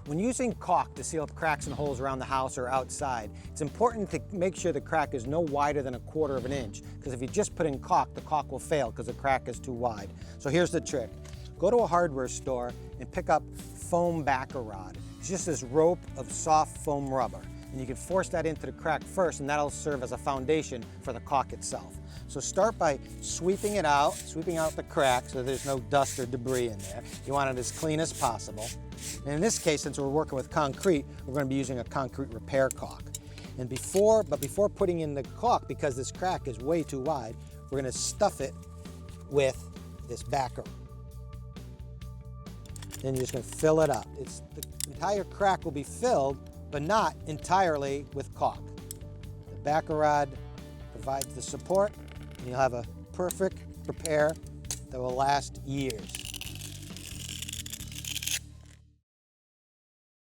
When using caulk to seal up cracks and holes around the house or outside, it's important to make sure the crack is no wider than 1/4 of an inch, because if you just put in caulk, the caulk will fail because the crack is too wide. So here's the trick. Go to a hardware store and pick up foam backer rod. It's just this rope of soft foam rubber. And you can force that into the crack first, and that'll serve as a foundation for the caulk itself. So start by sweeping out the crack so there's no dust or debris in there. You want it as clean as possible. And in this case, since we're working with concrete, we're going to be using a concrete repair caulk. And before putting in the caulk, because this crack is way too wide, we're going to stuff it with this backer. Then you're just going to fill it up. The entire crack will be filled, but not entirely with caulk. The backer rod provides the support, and you'll have a perfect repair that will last years.